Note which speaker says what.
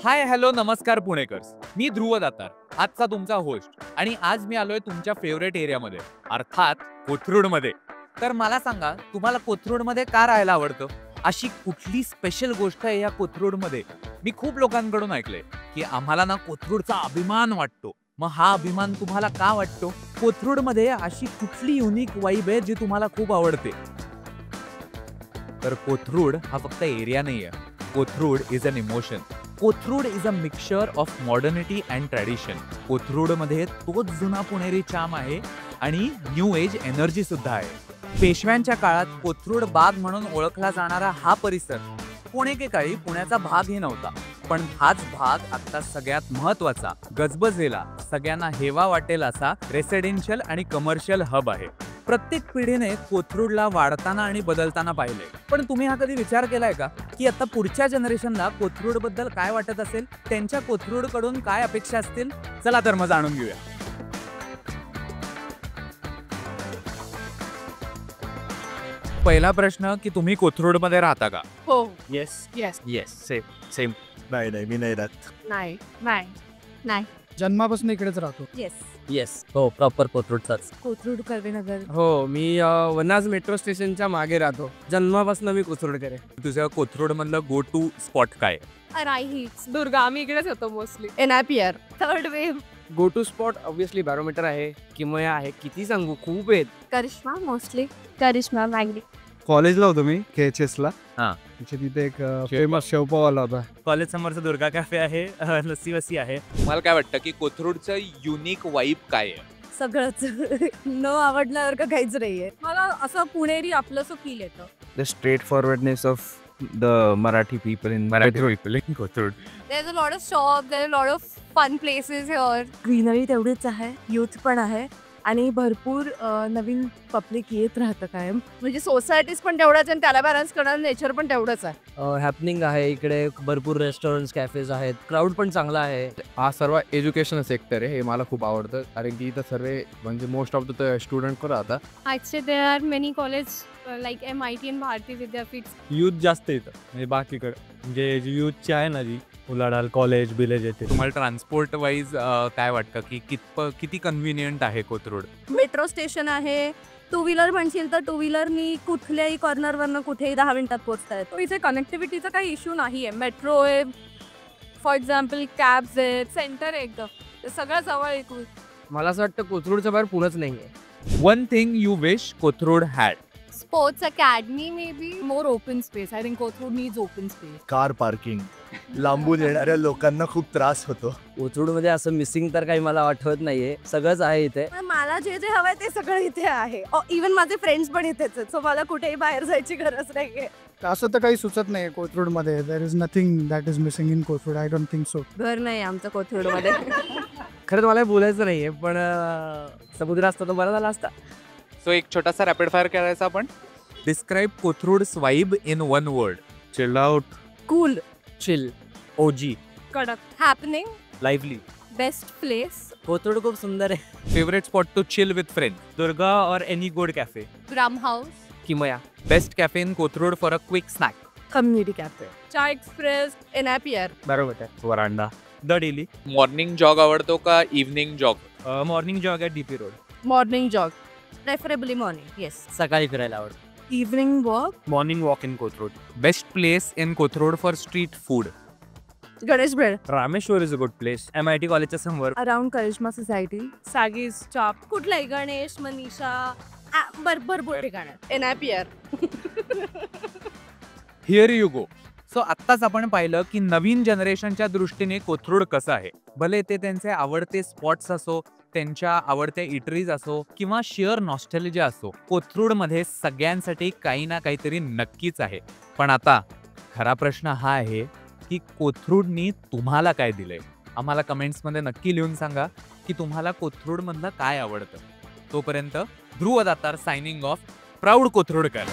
Speaker 1: Hi hello नमस्कार पुणेकर्स, मी ध्रुव दातार, आजचा तुमचा होस्ट. आणि आज मी आलोय तुमच्या फेवरेट एरियामध्ये, अर्थात कोथरूडमध्ये. तर मला सांगा, तुम्हाला कोथरूडमध्ये का राहायला आवडतं? अशी कुठली स्पेशल गोष्ट आहे या कोथरूडमध्ये? मी खूप लोकांकडून ऐकलंय की आम्हाला ना कोथरूडचा अभिमान वाटतो. मग हा अभिमान तुम्हाला का वाटतो? कोथरूडमध्ये अशी कुठली युनिक वाईब आहे जी तुम्हाला खूप आवडते? तर कोथरूड हा फक्त एरिया नाहीये. Kothrud is an emotion. Kothrud is a mixture of modernity and tradition. कोथरूडमध्ये तोच जुना पुणेरी चाम आहे आणि न्यू एज एनर्जी सुद्धा आहे. पेशव्यांच्या काळात कोथरूड बाग म्हणून ओळखला जाणारा हा परिसर पुणेकेकाळी पुण्याचा भागही नव्हता. पण हाच भाग आता सगळ्यात महत्वाचा, गजबजलेला, सगळ्यांना हेवा वाटेल असा रेसिडेन्शियल आणि कमर्शियल हब आहे. प्रत्येक पिढीने कोथरूडला वाढताना आणि बदलताना पाहिले. पण तुम्ही हा कधी विचार केलाय का की आता पुढच्या जनरेशनला कोथरूड बद्दल काय वाटत असेल, त्यांच्या कोथरूड कडून काय अपेक्षा असतील? चला तर मग जाणून घेऊया. पहिला प्रश्न की तुम्ही कोथरूड मध्ये राहता का?
Speaker 2: हो.
Speaker 3: Yes
Speaker 2: yes.
Speaker 3: Yes same same.
Speaker 4: नाही मी नाही राहत.
Speaker 2: नाही नाही नाही.
Speaker 5: जन्मापासून इकडेच राहतो.
Speaker 2: येस.
Speaker 3: येस हो प्रॉपर कोथरूडचाच.
Speaker 2: कोथरूड कर्वेनगर.
Speaker 6: हो मी वनाज मेट्रो स्टेशनच्या मागे राहतो. जन्मापासून मी कोथरूडकर आहे.
Speaker 1: तुझ्या कोथरूड मधलं गो टू स्पॉट काय?
Speaker 2: राई हिल्स. दुर्गा. आम्ही इकडेच होतो mostly. NIPR. Third wave.
Speaker 6: Go to spot obviously barometer आहे, किमया आहे, किती सांगू, खूप आहेत.
Speaker 2: करिश्मा मोस्टली. करिश्मा मॅगनी.
Speaker 5: कॉलेजला होतो मी KHS ला.
Speaker 1: हा.
Speaker 5: तिथे एक फेमस शेवपावाला होता.
Speaker 3: कॉलेज समोरचा दुर्गा कॅफे आहे, लस्सी वस्सी आहे.
Speaker 1: मला काय वाटतं की कोथरूडचं युनिक वाईब काय आहे?
Speaker 2: सगळंच. न आवडल्यासारखं काहीच नाहीये. मला असं पुणेरी आपलंसं फील येतं.
Speaker 4: The straight forwardness of the Marathi people in
Speaker 1: Kothrud.
Speaker 2: There's a lot of shops, there are a lot of fun places here. Greenery तेवढीच आहे, यूथ पण आहे आणि भरपूर नवीन पब्लिक येत राहतं कायम. म्हणजे सोसायटीज पण तेवढ्याच आणि त्याला बॅलन्स करणारं नेचर पण तेवढंच आहे.
Speaker 3: हॅपनिंग आहे इकडे, भरपूर रेस्टॉरंट्स कॅफेज आहेत, क्राऊड पण चांगला आहे.
Speaker 7: हा सर्व एज्युकेशन सेक्टर आहे, हे मला खूप आवडतं कारण की इथं सर्व म्हणजे मोस्ट ऑफ द स्टुडंट पण राहतात.
Speaker 8: I'd say there are many colleges like MIT and Bharati Vidyapeeth.
Speaker 9: Youth जास्त येतं म्हणजे बाकीकडे, म्हणजे जी यूथची आहे ना, जी उलाढाल कॉलेज बिलेज येते.
Speaker 1: तुम्हाला ट्रान्सपोर्ट वाईज काय वाटतं की किती कन्व्हिनियंट आहे कोथरूड?
Speaker 2: मेट्रो स्टेशन आहे. टू व्हीलर म्हणशील तर टू व्हीलरनी कुठल्याही कॉर्नरवरनं कुठेही 10 मिनिटात पोहोचता येतो. इथे कनेक्टिव्हिटीचा काही इश्यू नाही आहे. मेट्रो आहे, फॉर एक्झाम्पल कॅब्स आहेत, सेंटर आहे एकदम, सगळं जवळ ऐकू.
Speaker 6: मला असं वाटतं कोथरूडच्या बाहेर पुणंच नाही आहे.
Speaker 1: One thing you wish Kothrud had?
Speaker 8: Sports academy maybe.
Speaker 2: More open space. I think Kothrud needs open space.
Speaker 4: Car parking लांबून येणाऱ्या लोकांना खूप त्रास होतो.
Speaker 3: कोथरूडमध्ये असं मिसिंग तर काही मला आठवत नाहीये, सगळंच आहे इथे.
Speaker 2: पण मला जे जे हवंय ते सगळं इथे आहे. इवन माझे फ्रेंड्स पण इथेच आहेत, सो मला कुठेही बाहेर जायची गरज नाहीये.
Speaker 5: असं तर काही सुचत नाही कोथरूड मध्ये. There is nothing that is missing in Kothrud. I don't think so.
Speaker 2: घर नाही आमचं कोथरूड मध्ये.
Speaker 6: खरंच मला बोलायचं नाहीये, पण समुद्र असता तर बरा झाला असता.
Speaker 1: सो एक छोटासा रॅपिड फायर करायचा आपण. Describe Kothrud's vibe in one word.
Speaker 4: Chill out.
Speaker 2: Cool.
Speaker 6: Chill.
Speaker 3: OG.
Speaker 2: कडक. Happening.
Speaker 3: Lively.
Speaker 2: Best place.
Speaker 3: Kothrud खूप सुंदर आहे.
Speaker 1: Favourite spot to chill with friend.
Speaker 9: Durga or any good cafe.
Speaker 8: Rum House.
Speaker 6: Kimaya.
Speaker 1: Best cafe in Kothrud for a quick snack.
Speaker 2: Community cafe. Chai Express. NIPR.
Speaker 6: बरोबर आहे.
Speaker 9: Veranda. The daily.
Speaker 1: Morning jog आवडतो का evening jog?
Speaker 9: Morning jog आहे DP road.
Speaker 2: Morning jog. Preferably morning. Yes.
Speaker 3: सकाळी फिरायला आवडतं.
Speaker 2: Evening walk.
Speaker 9: Morning walk in Kothrud.
Speaker 1: Best place in Kothrud for street food.
Speaker 2: Ganesh bread.
Speaker 9: Rameshwar is a good place. MIT कॉलेजच्या समोर.
Speaker 2: Around Karishma society. सागीज चॉप. कुठलाही गणेश, मनीषा, भरपूर ठिकाण. NIPR.
Speaker 1: Here you go. So आत्ताच आपण पाहिलं की नवीन जनरेशनच्या दृष्टीने कोथरूड कसं आहे. भले ते त्यांचे आवडते स्पॉट्स असो, त्यांच्या आवडत्या इटरीज असो किंवा शेअर नॉस्टॅल्जिया असो, कोथरूडमध्ये सगळ्यांसाठी काही ना काहीतरी नक्कीच आहे. पण आता खरा प्रश्न हा आहे की कोथरूडनी तुम्हाला काय दिलंय? आम्हाला कमेंट्समध्ये नक्की लिहून सांगा की तुम्हाला कोथरूडमधलं काय आवडतं. तोपर्यंत ध्रुव दातार सायनिंग ऑफ. प्राऊड कोथरूडकर.